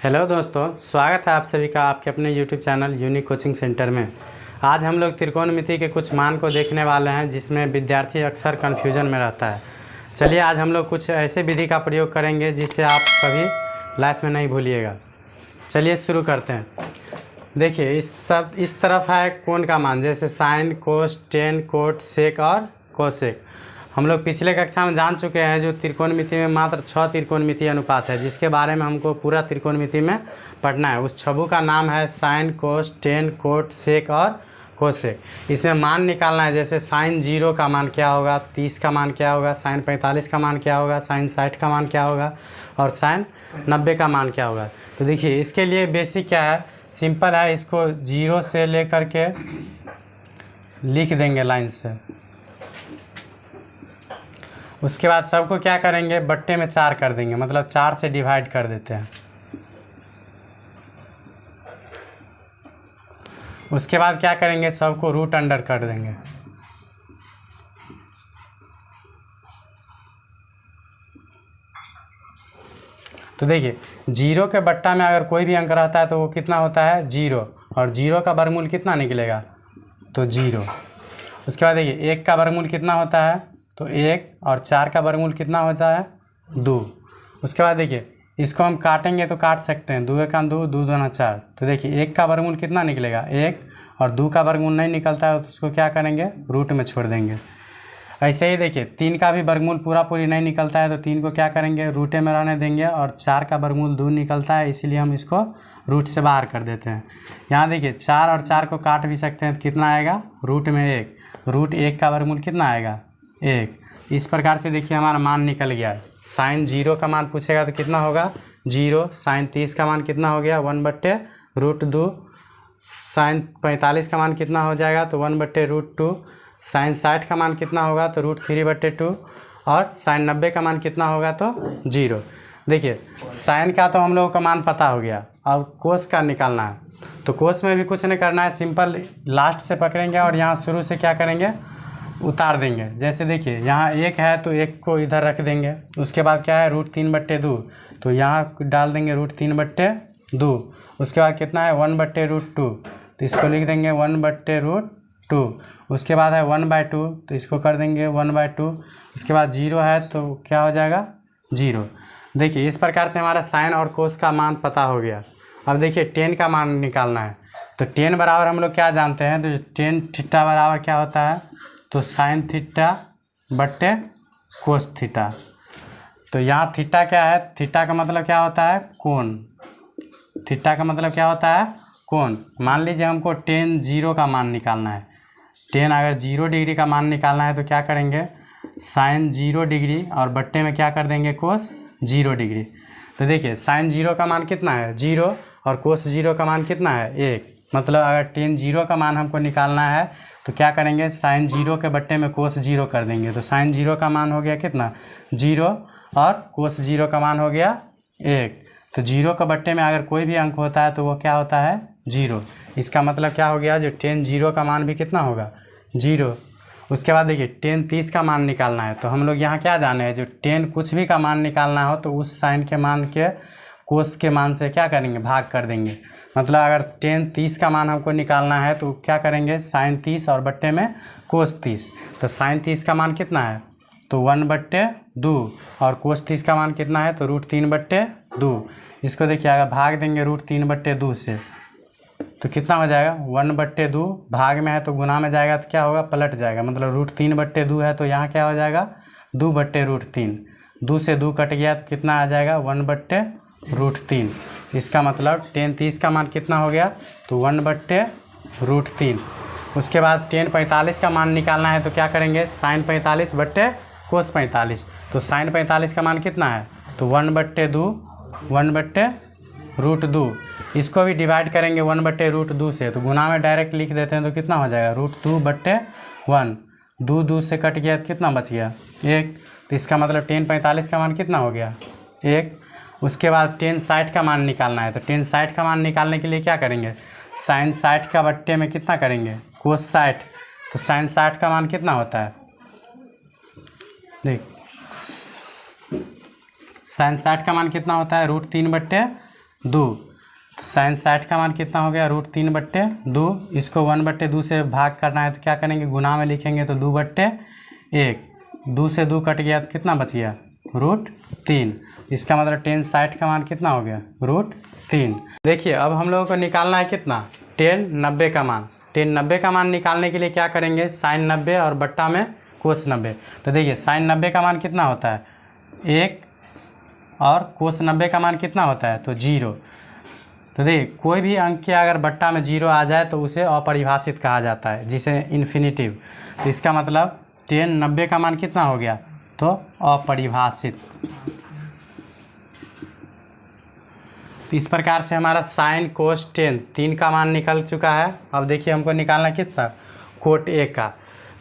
Hello दोस्तों, स्वागत है आप सभी का आपके अपने YouTube channel unique coaching centre में। आज हम लोग त्रिकोणमिति के कुछ मान को देखने वाले हैं जिसमें विद्यार्थी अक्सर कन्फ्यूजन में रहता है। चलिए आज हम लोग कुछ ऐसे विधि का प्रयोग करेंगे जिससे आप कभी लाइफ में नहीं भूलिएगा। चलिए शुरू करते हैं। देखिए इस तरफ है कोण का मान, जैसे साइन, कोस, टेन, कोट, सेक और कोसेक। हम लोग पिछले कक्षा में जान चुके हैं जो त्रिकोणमिति में मात्र 6 त्रिकोणमिति अनुपात है, जिसके बारे में हमको पूरा त्रिकोणमिति में पढ़ना है। उस छबू का नाम है साइन, कोस, टेन, कोट, सेक और कोसेक। इसमें मान निकालना है, जैसे साइन 0 का मान क्या होगा, 30 का मान क्या होगा, साइन 45 का मान क्या होगा, साइन 60 का मान क्या होगा और साइन 90 का मान क्या होगा। तो देखिए इसके लिए बेसिक क्या है, सिंपल है। इसको 0 से लेकर के लिख देंगे लाइन से। उसके बाद सबको क्या करेंगे, बट्टे में 4 कर देंगे, मतलब 4 से डिवाइड कर देते हैं। उसके बाद क्या करेंगे, सबको रूट अंडर कर देंगे। तो देखिए 0 के बट्टा में अगर कोई भी अंक रहता है तो वो कितना होता है 0, और 0 का वर्गमूल कितना निकलेगा तो 0। उसके बाद देखिए 1 का वर्गमूल कितना होता है तो 1, और 4 का वर्गमूल कितना होता है 2। उसके बाद देखिए इसको हम काटेंगे तो काट सकते हैं, 2 1 2, 2 2 4। तो देखिए 1 का वर्गमूल कितना निकलेगा 1, और 2 का वर्गमूल नहीं निकलता है तो उसको क्या करेंगे रूट में छोड़ देंगे। ऐसे ही देखिए 3 का भी वर्गमूल पूरी नहीं निकलता है तो 3 को क्या करेंगे रूटे में रहने देंगे, और 4 का वर्गमूल 2 निकलता है, इसीलिए हम इसको रूट से बाहर कर देते हैं। यहाँ देखिए 4 और 4 को काट भी सकते हैं तो कितना आएगा रूट में 1, रूट 1 का वर्गमूल कितना आएगा 1। इस प्रकार से देखिए हमारा मान निकल गया। साइन 0 का मान पूछेगा तो कितना होगा 0। साइन 30 का मान कितना हो गया 1/√2। साइन 45 का मान कितना हो जाएगा तो 1/√2। साइन 60 का मान कितना होगा तो √3/2। और साइन 90 का मान कितना होगा तो 0। देखिए साइन का तो हम लोगों का मान पता हो गया, अब कोस का निकालना है। तो कोस में भी कुछ नहीं करना है, सिंपल लास्ट से पकड़ेंगे और यहाँ शुरू से क्या करेंगे उतार देंगे। जैसे देखिए यहाँ 1 है तो 1 को इधर रख देंगे। उसके बाद क्या है √3/2, तो यहाँ डाल देंगे √3/2। उसके बाद कितना है 1/√2, तो इसको लिख देंगे 1/√2। उसके बाद है 1/2, तो इसको कर देंगे 1/2। उसके बाद 0 है तो क्या हो जाएगा 0। देखिए इस प्रकार से हमारा साइन और कोस का मान पता हो गया। अब देखिए टेन का मान निकालना है। तो टेन बराबर हम लोग क्या जानते हैं, तो टेन थीटा बराबर क्या होता है तो साइन थीटा बट्टे कोस थीटा। तो यहाँ थीटा क्या है, थीटा का मतलब क्या होता है कोण। थीटा का मतलब क्या होता है कोण। मान लीजिए हमको टेन 0 का मान निकालना है। टेन अगर 0 डिग्री का मान निकालना है तो क्या करेंगे साइन 0 डिग्री और बट्टे में क्या कर देंगे कोस 0 डिग्री। तो देखिए साइन 0 का मान कितना है 0, और कोस 0 का मान कितना है 1। मतलब अगर टेन 0 का मान हमको निकालना है तो क्या करेंगे साइन 0 के बट्टे में कोस 0 कर देंगे। तो साइन 0 का मान हो गया कितना 0, और कोस 0 का मान हो गया 1। तो 0 के बट्टे में अगर कोई भी अंक होता है तो वो क्या होता है 0। इसका मतलब क्या हो गया जो टेन 0 का मान भी कितना होगा 0। उसके बाद देखिए टेन 30 का मान निकालना है। तो हम लोग यहाँ क्या जाने हैं, जो टेन कुछ भी का मान निकालना हो तो उस साइन के मान के कोस के मान से क्या करेंगे भाग कर देंगे। मतलब अगर टेन 30 का मान हमको निकालना है तो क्या करेंगे साइन 30 और बट्टे में कोस 30। तो साइन 30 का मान कितना है तो 1/2, और कोस 30 का मान कितना है तो √3/2। इसको देखिए अगर भाग देंगे √3/2 से तो कितना हो जाएगा 1/2। भाग में है तो गुना में जाएगा तो क्या होगा पलट जाएगा, मतलब √3/2 है तो यहाँ क्या हो जाएगा 2/√3। 2 से 2 कट गया तो कितना आ जाएगा 1/√3। इसका मतलब टेन 30 का मान कितना हो गया तो 1/√3। उसके बाद टेन 45 का मान निकालना है तो क्या करेंगे साइन 45 बट्टे कोस 45। तो साइन 45 का मान कितना है तो 1/2। इसको भी डिवाइड करेंगे 1/√2 से, तो गुना में डायरेक्ट लिख देते हैं तो कितना हो जाएगा √2/1। 2 2 से कट गया तो कितना बच गया 1। तो इसका मतलब टेन 45 का मान कितना हो गया 1। उसके बाद टेन 60 का मान निकालना है। तो टेन 60 का मान निकालने के लिए क्या करेंगे साइन 60 का बट्टे में कितना करेंगे कोस 60। तो साइन 60 का मान कितना होता है देख साइन 60 का मान कितना होता है √3/2। 2। साइन 60 का मान कितना हो गया, √3/2। इसको 1/2 से भाग करना है तो क्या करेंगे, गुना में लिखेंगे तो 2/1। 2 से 2 कट गया तो कितना बच गया, √3। इसका मतलब tan 60 का मान कितना हो गया, √3। देखिए अब हम लोगों को निकालना है कितना, tan 90 का मान। tan 90 का मान निकालने के लिए क्या करेंगे, sin 90 और बट्टा में cos 90। तो देखिए sin 90 का मान कितना होता है 1 और cos 90 का मान कितना होता है तो 0। तो देखिए कोई भी अंक के अगर बट्टा में 0 आ जाए तो उसे अपरिभाषित कहा जाता है, जिसे इन्फिनिटिव। तो इसका मतलब tan 90 का मान कितना हो गया, तो अपरिभाषित। तो इस प्रकार से हमारा साइन कोस टेन 3 का मान निकल चुका है। अब देखिए हमको निकालना कितना, कोट ए का।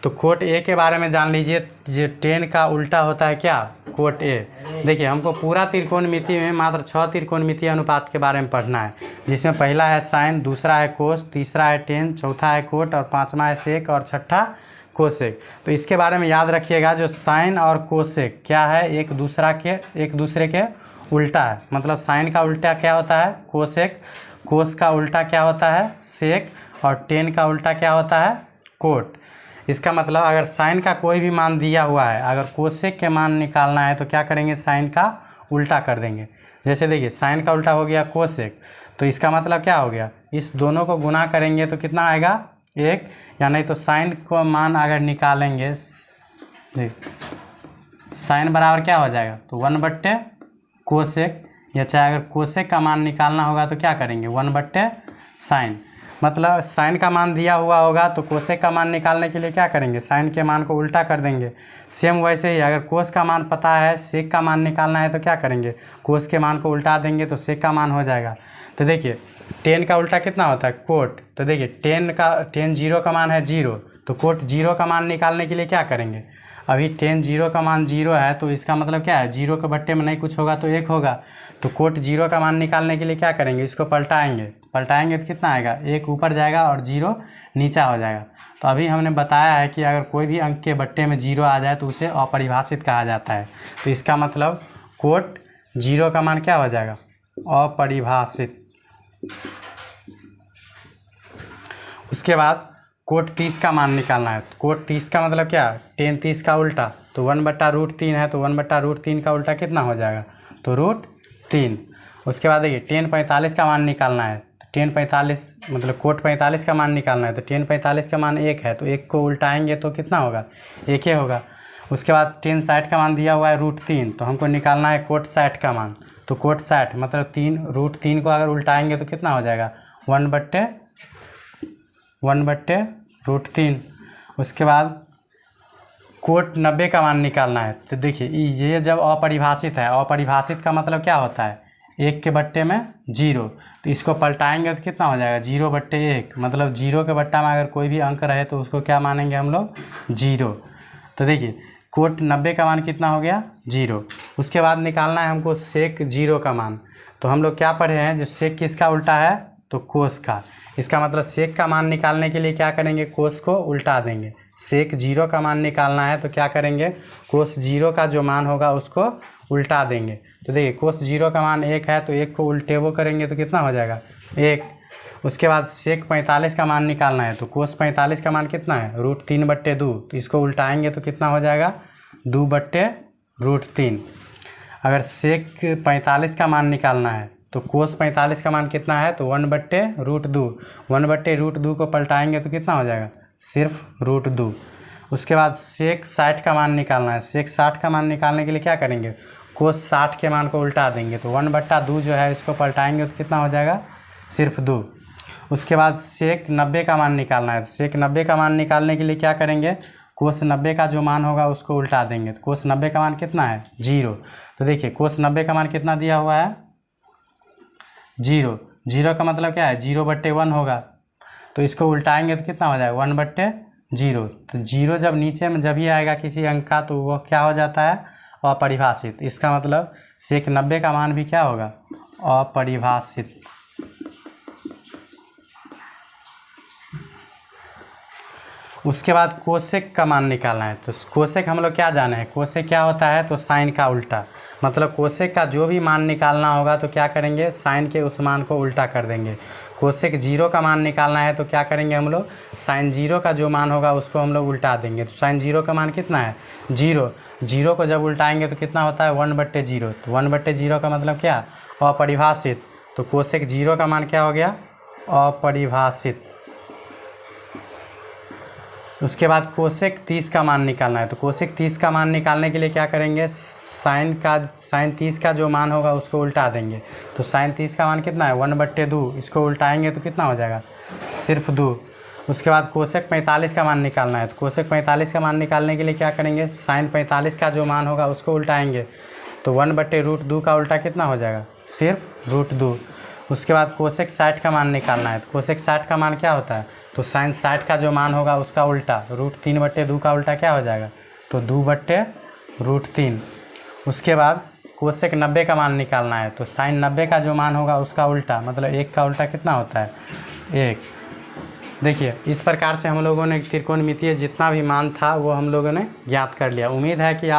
तो कोट ए के बारे में जान लीजिए, जो टेन का उल्टा होता है क्या, कोट ए। देखिए हमको पूरा त्रिकोणमिति में मात्र 6 त्रिकोणमितीय अनुपात के बारे में पढ़ना है, जिसमें पहला है साइन, दूसरा है कोस, तीसरा है टेन, चौथा है कोट और पाँचवा है सेक और छठा कोसेक। तो इसके बारे में याद रखिएगा, जो साइन और कोसेक क्या है, एक दूसरे के उल्टा है। मतलब साइन का उल्टा क्या होता है, कोसेक, कोस का उल्टा क्या होता है, सेक, और टेन का उल्टा क्या होता है, कोट। इसका मतलब अगर साइन का कोई भी मान दिया हुआ है, अगर कोसेक के मान निकालना है तो क्या करेंगे, साइन का उल्टा कर देंगे। जैसे देखिए साइन का उल्टा हो गया कोसेक, तो इसका मतलब क्या हो गया, इस दोनों को गुना करेंगे तो कितना आएगा 1, या नहीं तो साइन को मान अगर निकालेंगे, साइन बराबर क्या हो जाएगा, तो 1/कोसेक, या चाहे अगर कोसेक का मान निकालना होगा तो क्या करेंगे 1/साइन। मतलब साइन का मान दिया हुआ होगा तो कोसेक का मान निकालने के लिए क्या करेंगे, साइन के मान को उल्टा कर देंगे। सेम वैसे ही अगर कोस का मान पता है, सेक का मान निकालना है तो क्या करेंगे, कोस के मान को उल्टा देंगे तो सेक का मान हो जाएगा। तो देखिए टेन का उल्टा कितना होता है, कोट। तो देखिए टेन 0 का मान है 0, तो कोट 0 का मान निकालने के लिए क्या करेंगे, अभी टेन 0 का मान 0 है, तो इसका मतलब क्या है, 0 के बट्टे में नहीं कुछ होगा तो 1 होगा। तो कोट 0 का मान निकालने के लिए क्या करेंगे, इसको पलटाएंगे तो कितना आएगा, 1 ऊपर जाएगा और 0 नीचा हो जाएगा। तो अभी हमने बताया है कि अगर कोई भी अंक के बट्टे में 0 आ जाए तो उसे अपरिभाषित कहा जाता है। तो इसका मतलब कोट 0 का मान क्या हो जाएगा, अपरिभाषित। उसके बाद कोट 30 का मान निकालना है। कोट 30 का मतलब क्या, टेन 30 का उल्टा, तो 1/√3 है, तो 1/√3 का उल्टा कितना हो जाएगा, तो √3। उसके बाद देखिए टेन 45 का मान निकालना है। टेन 45 मतलब कोट 45 का मान निकालना है, तो टेन 45 का मान 1 है, तो 1 को उल्टाएंगे तो कितना होगा, 1 ही होगा। उसके बाद टेन 60 का मान दिया हुआ है √3, तो हमको निकालना है कोट 60 का मान। तो कोट 60 मतलब √3 को अगर उल्टाएंगे तो कितना हो जाएगा, 1/√3। उसके बाद कोट 90 का मान निकालना है। तो देखिए ये जब अपरिभाषित है, अपरिभाषित का मतलब क्या होता है, 1 के बट्टे में 0, तो इसको पलटाएंगे तो कितना हो जाएगा, 0/1। मतलब 0 के बट्टा में अगर कोई भी अंक रहे तो उसको क्या मानेंगे हम लोग, 0। तो देखिए कोट 90 का मान कितना हो गया, 0। उसके बाद निकालना है हमको सेक 0 का मान। तो हम लोग क्या पढ़े हैं, जो सेक किसका उल्टा है, तो कोस का। इसका मतलब सेक का मान निकालने के लिए क्या करेंगे, कोस को उल्टा देंगे। सेक 0 का मान निकालना है तो क्या करेंगे, कोस 0 का जो मान होगा उसको उल्टा देंगे। तो देखिए कोस 0 का मान 1 है, तो 1 को उल्टे वो करेंगे तो कितना हो जाएगा, 1। उसके बाद सेक 45 का मान निकालना है, तो कोस 45 का मान कितना है, √3/2, तो इसको उल्टाएंगे तो कितना हो जाएगा, 2/√3। अगर सेक 45 का मान निकालना है तो कोस 45 का मान कितना है, तो 1/√2। 1/√2 को पलटाएंगे तो कितना हो जाएगा, सिर्फ √2। उसके बाद सेक 60 का मान निकालना है। सेक 60 का मान निकालने के लिए क्या करेंगे, कोस 60 के मान को उल्टा देंगे, तो 1/2 जो है इसको पलटाएंगे तो कितना हो जाएगा, सिर्फ 2। उसके बाद सेक 90 का मान निकालना है। सेक 90 का मान निकालने के लिए क्या करेंगे, कोस 90 का जो मान होगा उसको उल्टा देंगे। तो कोस 90 का मान कितना है, 0। तो देखिए कोस 90 का मान कितना दिया हुआ है, 0। 0 का मतलब क्या है, 0/1 होगा, तो इसको उल्टाएंगे तो कितना हो जाएगा, 1/0। तो 0 जब नीचे में जब ही आएगा किसी अंक का तो वह क्या हो जाता है, अपरिभाषित। इसका मतलब सेक 90 का मान भी क्या होगा, अपरिभाषित। उसके बाद कोसेक का मान निकालना है। तो कोसेक हम लोग क्या जाने हैं, कोसेक क्या होता है, तो साइन का उल्टा। मतलब कोसेक का जो भी मान निकालना होगा तो क्या करेंगे, साइन के उस मान को उल्टा कर देंगे। कोसेक 0 का मान निकालना है तो क्या करेंगे हम लोग, साइन 0 का जो मान होगा उसको हम लोग उल्टा देंगे। तो साइन 0 का मान कितना है, 0। 0 को जब उल्टाएंगे तो कितना होता है, 1/0। तो 1/0 का मतलब क्या, अपरिभाषित। तो कोसेक 0 का मान क्या हो गया, अपरिभाषित। उसके बाद कोसेक 30 का मान निकालना है। तो कोसेक 30 का मान निकालने के लिए क्या करेंगे, साइन 30 का जो मान होगा उसको उल्टा देंगे। तो साइन 30 का मान कितना है, 1/2। इसको उल्टाएंगे तो कितना हो जाएगा, सिर्फ 2। उसके बाद कोसेक 45 का मान निकालना है। तो कोसेक 45 का मान निकालने के लिए क्या करेंगे, साइन 45 का जो मान होगा उसको उल्टाएंगे। तो 1/√2 का उल्टा कितना हो जाएगा, सिर्फ √2। उसके बाद कोसेक 60 का मान निकालना है। तो कोसेक 60 का मान क्या होता है, तो साइन 60 का जो मान होगा उसका उल्टा, √3/2 का उल्टा क्या हो जाएगा, तो 2/√3। उसके बाद कोसेक 90 का मान निकालना है। तो साइन 90 का जो मान होगा उसका उल्टा, मतलब 1 का उल्टा कितना होता है, 1। देखिए इस प्रकार से हम लोगों ने त्रिकोणमितीय जितना भी मान था वो हम लोगों ने ज्ञात कर लिया। उम्मीद है कि आप